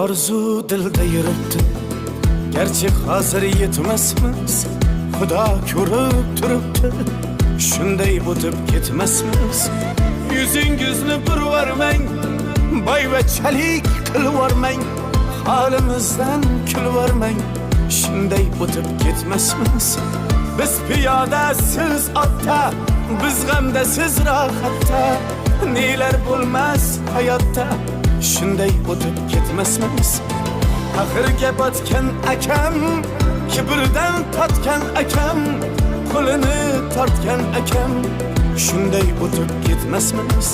Arzu dilde yürüttü, gerçek hazır yetmezmiz. Xudo ko'rib turibdi, shunday o'tib ketmasmiz. Yüzüngizni burvarmang, boyvachalik qilvormang, holimizdan kulvormang, shunday o'tib ketmasmiz. Biz piyoda, siz otda, biz g'amda, siz rohatda, nelar bo'lmas hayotda, shunday o'tib ketmasmiz. Axirga botgan akam, kibrdan totgan akam, qo'lini tortgan akam, shunday o'tib ketmasmiz.